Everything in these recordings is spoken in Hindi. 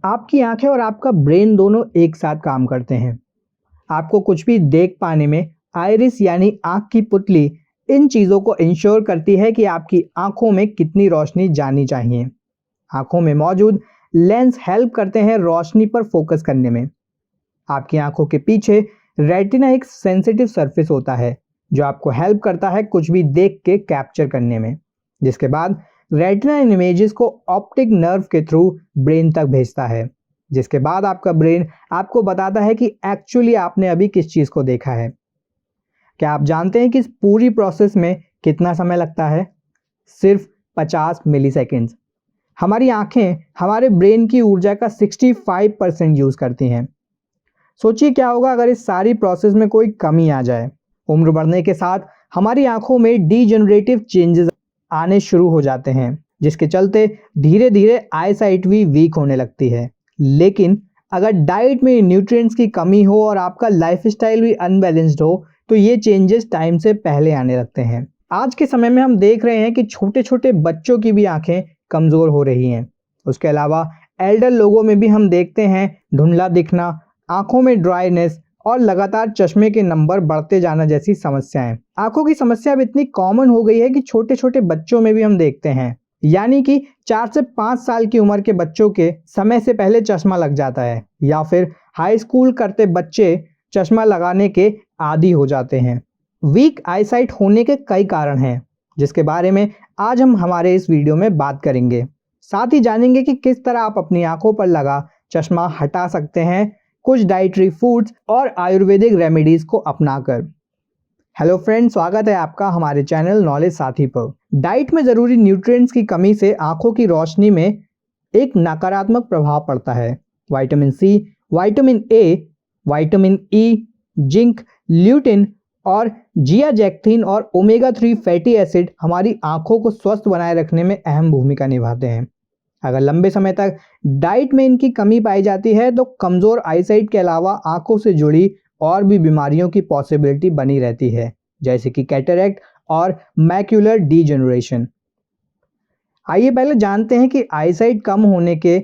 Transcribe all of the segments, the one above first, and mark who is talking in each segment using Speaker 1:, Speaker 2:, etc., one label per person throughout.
Speaker 1: आपकी आंखें और आपका ब्रेन दोनों एक साथ काम करते हैं। आपको कुछ भी देख पाने में आइरिस यानी आंख की पुतली इन चीज़ों को इंश्योर करती है कि आपकी आंखों में कितनी रोशनी जानी चाहिए। आंखों में मौजूद लेंस हेल्प करते हैं रोशनी पर फोकस करने में। आपकी आंखों के पीछे रेटिना एक सेंसिटिव सरफेस होता है जो आपको हेल्प करता है कुछ भी देख के कैप्चर करने में, जिसके बाद रेटिना इन इमेजेस को ऑप्टिक नर्व के थ्रू ब्रेन तक भेजता है, जिसके बाद आपका ब्रेन आपको बताता है कि एक्चुअली आपने अभी किस चीज़ को देखा है। क्या आप जानते हैं कि इस पूरी प्रोसेस में कितना समय लगता है? सिर्फ 50 मिलीसेकंड्स। हमारी आंखें हमारे ब्रेन की ऊर्जा का 65% यूज़ करती हैं। सोचिए क्या होगा अगर इस सारी प्रोसेस में कोई कमी आ जाए। उम्र बढ़ने के साथ हमारी आंखों में डीजनरेटिव चेंजेस आने शुरू हो जाते हैं, जिसके चलते धीरे धीरे आई साइट भी वीक होने लगती है। लेकिन अगर डाइट में न्यूट्रिएंट्स की कमी हो और आपका लाइफस्टाइल भी अनबैलेंस्ड हो तो ये चेंजेस टाइम से पहले आने लगते हैं। आज के समय में हम देख रहे हैं कि छोटे छोटे बच्चों की भी आंखें कमज़ोर हो रही हैं। उसके अलावा एल्डर लोगों में भी हम देखते हैं धुंधला दिखना, आंखों में ड्राइनेस और लगातार चश्मे के नंबर बढ़ते जाना जैसी समस्याएं। आंखों की समस्या अब इतनी कॉमन हो गई है कि छोटे छोटे बच्चों में भी हम देखते हैं, यानी कि 4 से 5 साल की उम्र के बच्चों के समय से पहले चश्मा लग जाता है, या फिर हाई स्कूल करते बच्चे चश्मा लगाने के आदी हो जाते हैं। वीक आईसाइट होने के कई कारण हैं, जिसके बारे में आज हम हमारे इस वीडियो में बात करेंगे। साथ ही जानेंगे कि किस तरह आप अपनी आंखों पर लगा चश्मा हटा सकते हैं कुछ डाइटरी फूड्स और आयुर्वेदिक रेमेडीज को अपनाकर। हेलो फ्रेंड्स, स्वागत है आपका हमारे चैनल नॉलेज साथी पर। डाइट में ज़रूरी न्यूट्रिएंट्स की कमी से आंखों की रोशनी में एक नकारात्मक प्रभाव पड़ता है। Vitamin C, vitamin A, vitamin E, zinc, lutein और जियाजेक्थिन और ओमेगा 3 फैटी एसिड हमारी आंखों को स्वस्थ बनाए रखने में अहम भूमिका निभाते हैं। अगर लंबे समय तक डाइट में इनकी कमी पाई जाती है तो कमज़ोर आईसाइट के अलावा आंखों से जुड़ी और भी बीमारियों की पॉसिबिलिटी बनी रहती है, जैसे कि कैटरेक्ट और मैक्यूलर डीजनरेशन। आइए पहले जानते हैं कि आईसाइट कम होने के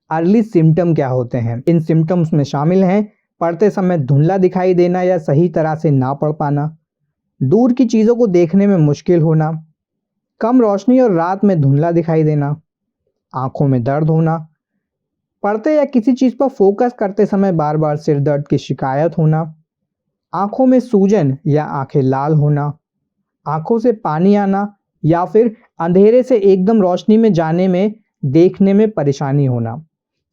Speaker 1: अर्ली सिम्टम क्या होते हैं। इन सिम्टम्स में शामिल हैं पढ़ते समय धुंधला दिखाई देना या सही तरह से ना पढ़ पाना, दूर की चीज़ों को देखने में मुश्किल होना, कम रोशनी और रात में धुंधला दिखाई देना, आंखों में दर्द होना, पढ़ते या किसी चीज़ पर फोकस करते समय बार बार सिर दर्द की शिकायत होना, आंखों में सूजन या आंखें लाल होना, आंखों से पानी आना या फिर अंधेरे से एकदम रोशनी में जाने में देखने में परेशानी होना।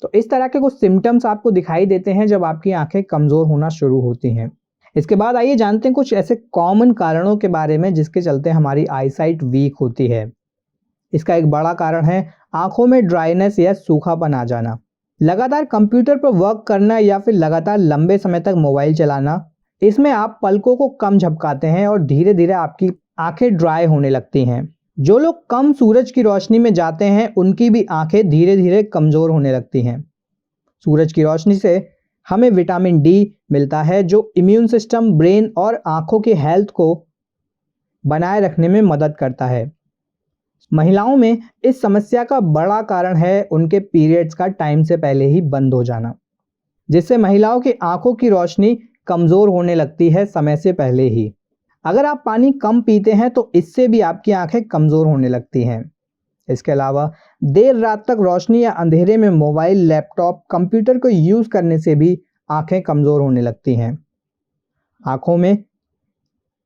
Speaker 1: तो इस तरह के कुछ सिम्टम्स आपको दिखाई देते हैं जब आपकी आंखें कमज़ोर होना शुरू होती हैं। इसके बाद आइए जानते हैं कुछ ऐसे कॉमन कारणों के बारे में जिसके चलते हमारी आईसाइट वीक होती है। इसका एक बड़ा कारण है आंखों में ड्राइनेस या सूखापन आ जाना। लगातार कंप्यूटर पर वर्क करना या फिर लगातार लंबे समय तक मोबाइल चलाना, इसमें आप पलकों को कम झपकाते हैं और धीरे धीरे आपकी आंखें ड्राई होने लगती हैं। जो लोग कम सूरज की रोशनी में जाते हैं उनकी भी आंखें धीरे धीरे कमज़ोर होने लगती हैं। सूरज की रोशनी से हमें विटामिन डी मिलता है जो इम्यून सिस्टम, ब्रेन और आंखों की हेल्थ को बनाए रखने में मदद करता है। महिलाओं में इस समस्या का बड़ा कारण है उनके पीरियड्स का टाइम से पहले ही बंद हो जाना, जिससे महिलाओं की आंखों की रोशनी कमज़ोर होने लगती है समय से पहले ही। अगर आप पानी कम पीते हैं तो इससे भी आपकी आंखें कमज़ोर होने लगती हैं। इसके अलावा देर रात तक रोशनी या अंधेरे में मोबाइल, लैपटॉप, कंप्यूटर को यूज़ करने से भी आंखें कमज़ोर होने लगती हैं। आंखों में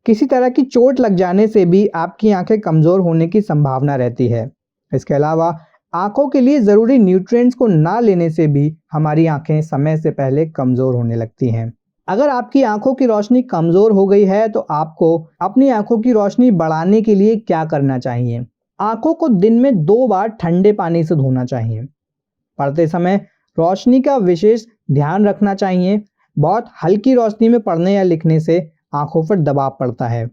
Speaker 1: किसी तरह की चोट लग जाने से भी आपकी आंखें कमज़ोर होने की संभावना रहती है। इसके अलावा आंखों के लिए ज़रूरी न्यूट्रिएंट्स को ना लेने से भी हमारी आंखें समय से पहले कमज़ोर होने लगती हैं। अगर आपकी आंखों की रोशनी कमज़ोर हो गई है तो आपको अपनी आंखों की रोशनी बढ़ाने के लिए क्या करना चाहिए? आंखों को दिन में 2 बार ठंडे पानी से धोना चाहिए। पढ़ते समय रोशनी का विशेष ध्यान रखना चाहिए। बहुत हल्की रोशनी में पढ़ने या लिखने से आंखों पर दबाव पड़ता है।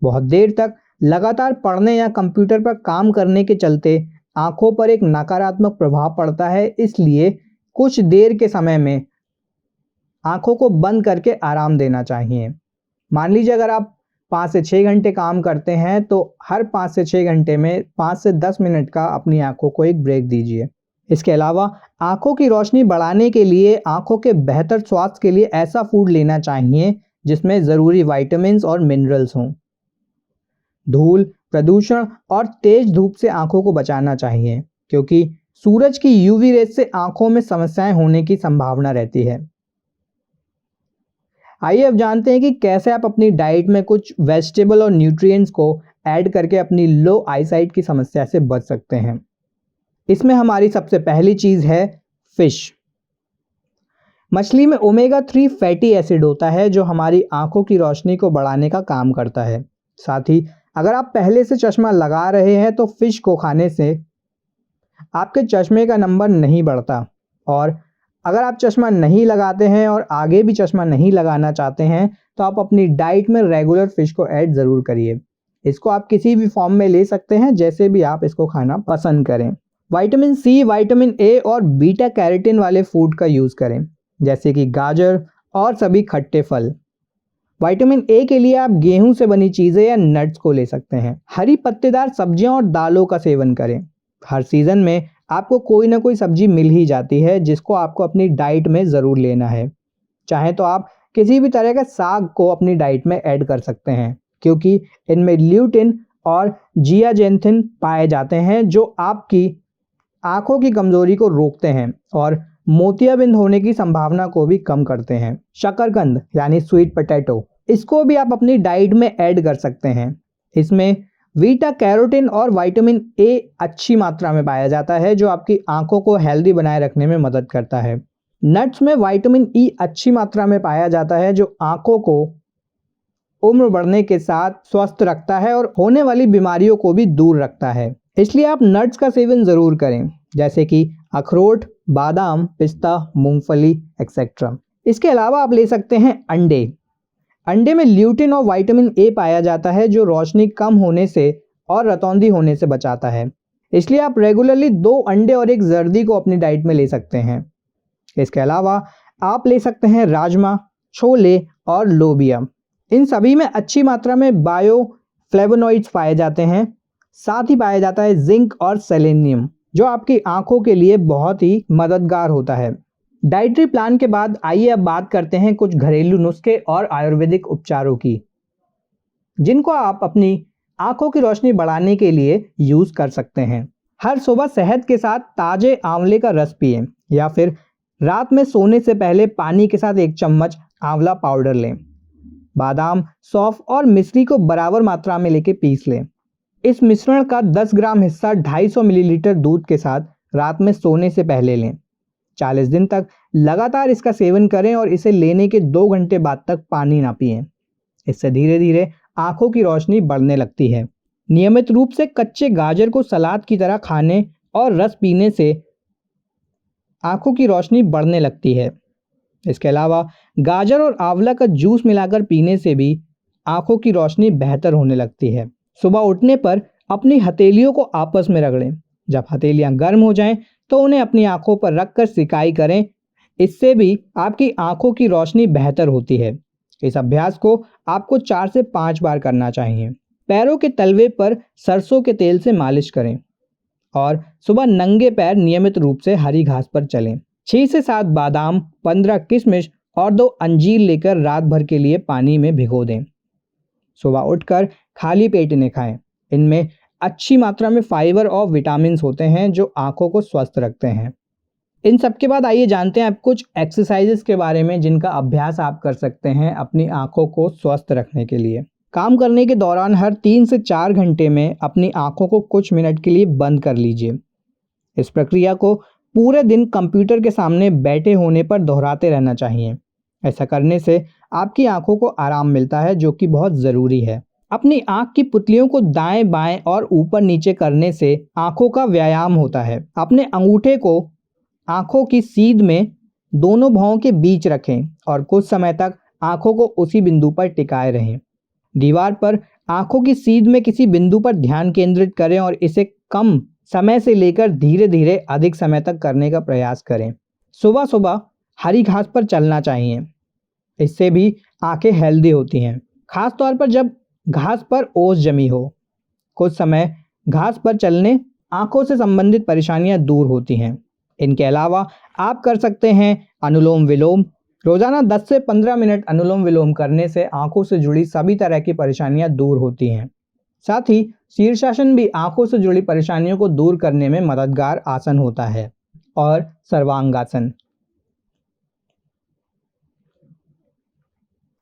Speaker 1: बहुत देर तक लगातार पढ़ने या कंप्यूटर पर काम करने के चलते आंखों पर एक नकारात्मक प्रभाव पड़ता है, इसलिए कुछ देर के समय में आंखों को बंद करके आराम देना चाहिए। मान लीजिए अगर आप 5 से 6 घंटे काम करते हैं तो हर 5 से 6 घंटे में 5 से 10 मिनट का अपनी आंखों को एक ब्रेक दीजिए। इसके अलावा आंखों की रोशनी बढ़ाने के लिए आंखों के बेहतर स्वास्थ्य के लिए ऐसा फूड लेना चाहिए जिसमें ज़रूरी विटामिन्स और मिनरल्स हों। धूल, प्रदूषण और तेज धूप से आंखों को बचाना चाहिए क्योंकि सूरज की यूवी रेज से आंखों में समस्याएं होने की संभावना रहती है। आइए अब जानते हैं कि कैसे आप अपनी डाइट में कुछ वेजिटेबल और न्यूट्रिएंट्स को ऐड करके अपनी लो आईसाइट की समस्या से बच सकते हैं। इसमें हमारी सबसे पहली चीज़ है फिश। मछली में ओमेगा 3 फैटी एसिड होता है जो हमारी आंखों की रोशनी को बढ़ाने का काम करता है। साथ ही अगर आप पहले से चश्मा लगा रहे हैं तो फिश को खाने से आपके चश्मे का नंबर नहीं बढ़ता, और अगर आप चश्मा नहीं लगाते हैं और आगे भी चश्मा नहीं लगाना चाहते हैं तो आप अपनी डाइट में रेगुलर फिश को ऐड ज़रूर करिए। इसको आप किसी भी फॉर्म में ले सकते हैं, जैसे भी आप इसको खाना पसंद करें। विटामिन सी, विटामिन ए और बीटा कैरोटीन वाले फूड का यूज़ करें, जैसे कि गाजर और सभी खट्टे फल। विटामिन ए के लिए आप गेहूं से बनी चीज़ें या नट्स को ले सकते हैं। हरी पत्तेदार सब्जियां और दालों का सेवन करें। हर सीज़न में आपको कोई ना कोई सब्जी मिल ही जाती है जिसको आपको अपनी डाइट में ज़रूर लेना है। चाहे तो आप किसी भी तरह के साग को अपनी डाइट में ऐड कर सकते हैं क्योंकि इनमें ल्यूटिन और जियाजेंथिन पाए जाते हैं जो आपकी आंखों की कमजोरी को रोकते हैं और मोतियाबिंद होने की संभावना को भी कम करते हैं। शकरकंद यानी स्वीट पोटैटो, इसको भी आप अपनी डाइट में ऐड कर सकते हैं। इसमें बीटा कैरोटीन और विटामिन ए अच्छी मात्रा में पाया जाता है जो आपकी आंखों को हेल्दी बनाए रखने में मदद करता है। नट्स में विटामिन ई अच्छी मात्रा में पाया जाता है जो आंखों को उम्र बढ़ने के साथ स्वस्थ रखता है और होने वाली बीमारियों को भी दूर रखता है। इसलिए आप नट्स का सेवन ज़रूर करें, जैसे कि अखरोट, बादाम, पिस्ता, मूंगफली एक्सेट्रा। इसके अलावा आप ले सकते हैं अंडे। अंडे में ल्यूटिन और विटामिन ए पाया जाता है जो रोशनी कम होने से और रतौंधी होने से बचाता है। इसलिए आप रेगुलरली 2 अंडे और 1 जर्दी को अपनी डाइट में ले सकते हैं। इसके अलावा आप ले सकते हैं राजमा, छोले और लोबिया। इन सभी में अच्छी मात्रा में बायो फ्लेवोनॉइड्स पाए जाते हैं। साथ ही पाया जाता है जिंक और सेलेनियम जो आपकी आंखों के लिए बहुत ही मददगार होता है। डाइटरी प्लान के बाद आइए अब बात करते हैं कुछ घरेलू नुस्खे और आयुर्वेदिक उपचारों की जिनको आप अपनी आंखों की रोशनी बढ़ाने के लिए यूज़ कर सकते हैं। हर सुबह शहद के साथ ताजे आंवले का रस पिएं या फिर रात में सोने से पहले पानी के साथ 1 चम्मच आंवला पाउडर लें। बादाम, सौंफ और मिश्री को बराबर मात्रा में लेके पीस लें। इस मिश्रण का 10 ग्राम हिस्सा 250 मिलीलीटर दूध के साथ रात में सोने से पहले लें। 40 दिन तक लगातार इसका सेवन करें और इसे लेने के 2 घंटे बाद तक पानी ना पिएं। इससे धीरे धीरे आंखों की रोशनी बढ़ने लगती है। नियमित रूप से कच्चे गाजर को सलाद की तरह खाने और रस पीने से आंखों की रोशनी बढ़ने लगती है। इसके अलावा गाजर और आंवला का जूस मिलाकर पीने से भी आंखों की रोशनी बेहतर होने लगती है। सुबह उठने पर अपनी हथेलियों को आपस में रगड़ें। जब हथेलियां गर्म हो जाएं तो उन्हें अपनी आंखों पर रखकर सिकाई करें। इससे भी आपकी आंखों की रोशनी बेहतर होती है। इस अभ्यास को आपको 4 से 5 बार करना चाहिए। पैरों के तलवे पर सरसों के तेल से मालिश करें और सुबह नंगे पैर नियमित रूप से हरी घास पर चलें। 6 से 7 बादाम, 15 किशमिश और 2 अंजीर लेकर रात भर के लिए पानी में भिगो दें। सुबह उठकर खाली पेट इन्हें खाएं। इनमें अच्छी मात्रा में फाइबर और विटामिन होते हैं जो आंखों को स्वस्थ रखते हैं। इन सब के बाद आइए जानते हैं आप कुछ एक्सरसाइजेस के बारे में जिनका अभ्यास आप कर सकते हैं अपनी आंखों को स्वस्थ रखने के लिए। काम करने के दौरान हर 3 से 4 घंटे में अपनी आंखों को कुछ मिनट के लिए बंद कर लीजिए। इस प्रक्रिया को पूरे दिन कंप्यूटर के सामने बैठे होने पर दोहराते रहना चाहिए। ऐसा करने से आपकी आंखों को आराम मिलता है जो कि बहुत ज़रूरी है। अपनी आंख की पुतलियों को दाएं बाएं और ऊपर नीचे करने से आंखों का व्यायाम होता है। अपने अंगूठे को आंखों की सीध में दोनों भौं के बीच रखें और कुछ समय तक आंखों को उसी बिंदु पर टिकाए रहें। दीवार पर आंखों की सीध में किसी बिंदु पर ध्यान केंद्रित करें और इसे कम समय से लेकर धीरे धीरे अधिक समय तक करने का प्रयास करें। सुबह सुबह हरी घास पर चलना चाहिए। इससे भी आंखें हेल्दी होती हैं, खास तौर पर जब घास पर ओस जमी हो। कुछ समय घास पर चलने आंखों से संबंधित परेशानियां दूर होती हैं। इनके अलावा आप कर सकते हैं अनुलोम विलोम। रोजाना 10 से 15 मिनट अनुलोम विलोम करने से आंखों से जुड़ी सभी तरह की परेशानियां दूर होती हैं। साथ ही शीर्षासन भी आंखों से जुड़ी परेशानियों को दूर करने में मददगार आसन होता है। और सर्वांगासन।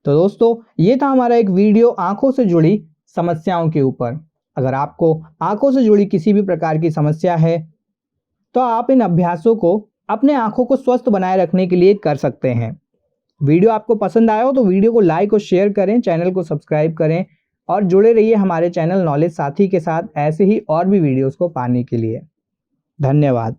Speaker 1: तो दोस्तों, ये था हमारा एक वीडियो आंखों से जुड़ी समस्याओं के ऊपर। अगर आपको आंखों से जुड़ी किसी भी प्रकार की समस्या है तो आप इन अभ्यासों को अपने आंखों को स्वस्थ बनाए रखने के लिए कर सकते हैं। वीडियो आपको पसंद आया हो तो वीडियो को लाइक और शेयर करें, चैनल को सब्सक्राइब करें और जुड़े रहिए हमारे चैनल नॉलेज साथी के साथ ऐसे ही और भी वीडियोस को पाने के लिए। धन्यवाद।